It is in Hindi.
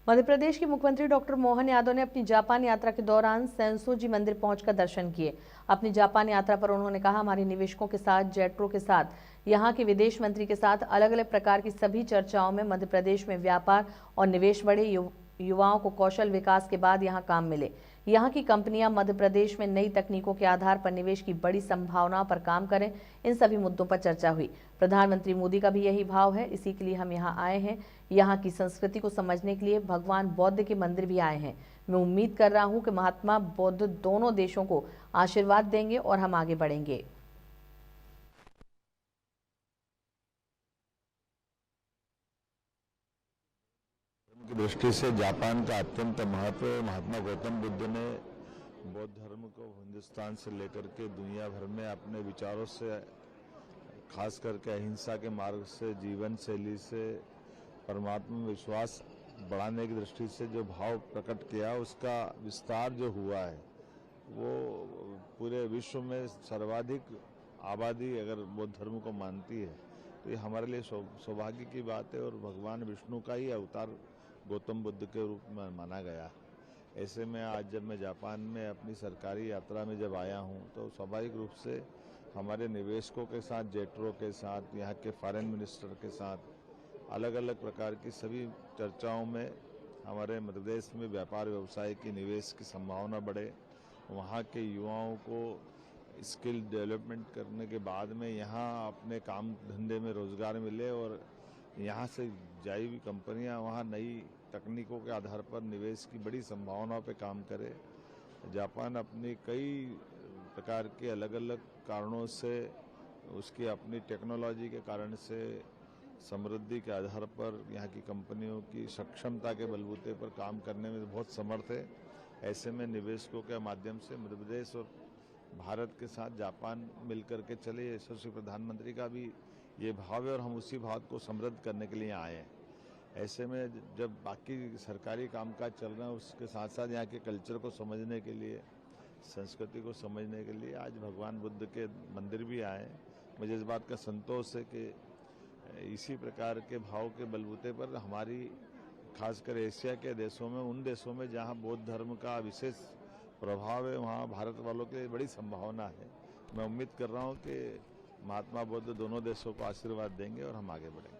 मध्य प्रदेश के मुख्यमंत्री डॉक्टर मोहन यादव ने अपनी जापान यात्रा के दौरान सेंसोजी मंदिर पहुंचकर दर्शन किए। अपनी जापान यात्रा पर उन्होंने कहा, हमारे निवेशकों के साथ, जेट्रो के साथ, यहां के विदेश मंत्री के साथ अलग अलग प्रकार की सभी चर्चाओं में मध्य प्रदेश में व्यापार और निवेश बढ़े, युवाओं को कौशल विकास के बाद यहां काम मिले। यहां की कंपनियां मध्य प्रदेश में नई तकनीकों के आधार पर निवेश की बड़ी संभावनाओं पर काम करें। इन सभी मुद्दों पर चर्चा हुई। प्रधानमंत्री मोदी का भी यही भाव है, इसी के लिए हम यहां आए हैं। यहां की संस्कृति को समझने के लिए भगवान बौद्ध के मंदिर भी आए हैं। मैं उम्मीद कर रहा हूं कि महात्मा बुद्ध दोनों देशों को आशीर्वाद देंगे और हम आगे बढ़ेंगे। की दृष्टि से जापान का अत्यंत महत्व, महात्मा गौतम बुद्ध ने बौद्ध धर्म को हिंदुस्तान से लेकर के दुनिया भर में अपने विचारों से, खास करके अहिंसा के मार्ग से, जीवन शैली से, परमात्मा में विश्वास बढ़ाने की दृष्टि से जो भाव प्रकट किया, उसका विस्तार जो हुआ है वो पूरे विश्व में सर्वाधिक आबादी अगर बौद्ध धर्म को मानती है तो ये हमारे लिए सौभाग्य की बात है। और भगवान विष्णु का ही अवतार गौतम बुद्ध के रूप में माना गया। ऐसे में आज जब मैं जापान में अपनी सरकारी यात्रा में जब आया हूं तो स्वाभाविक रूप से हमारे निवेशकों के साथ, जेट्रो के साथ, यहाँ के फॉरेन मिनिस्टर के साथ अलग अलग प्रकार की सभी चर्चाओं में हमारे मध्य प्रदेश में व्यापार व्यवसाय की, निवेश की संभावना बढ़े, वहाँ के युवाओं को स्किल डेवलपमेंट करने के बाद में यहाँ अपने काम धंधे में रोजगार मिले और यहाँ से जाई हुई कंपनियाँ वहाँ नई तकनीकों के आधार पर निवेश की बड़ी संभावनाओं पे काम करे। जापान अपनी कई प्रकार के अलग अलग कारणों से, उसकी अपनी टेक्नोलॉजी के कारण से, समृद्धि के आधार पर यहाँ की कंपनियों की सक्षमता के बलबूते पर काम करने में बहुत समर्थ है। ऐसे में निवेशकों के माध्यम से मध्य प्रदेश और भारत के साथ जापान मिलकर के चले, यशस्वी प्रधानमंत्री का भी ये भाव है और हम उसी भाव को समृद्ध करने के लिए आए हैं। ऐसे में जब बाकी सरकारी कामकाज चल रहा है, उसके साथ साथ यहाँ के कल्चर को समझने के लिए, संस्कृति को समझने के लिए आज भगवान बुद्ध के मंदिर भी आए। मुझे इस बात का संतोष है कि इसी प्रकार के भाव के बलबूते पर हमारी, खासकर एशिया के देशों में, उन देशों में जहाँ बौद्ध धर्म का विशेष प्रभाव है, वहाँ भारत वालों के लिए बड़ी संभावना है। मैं उम्मीद कर रहा हूँ कि महात्मा बुद्ध दोनों देशों को आशीर्वाद देंगे और हम आगे बढ़ेंगे।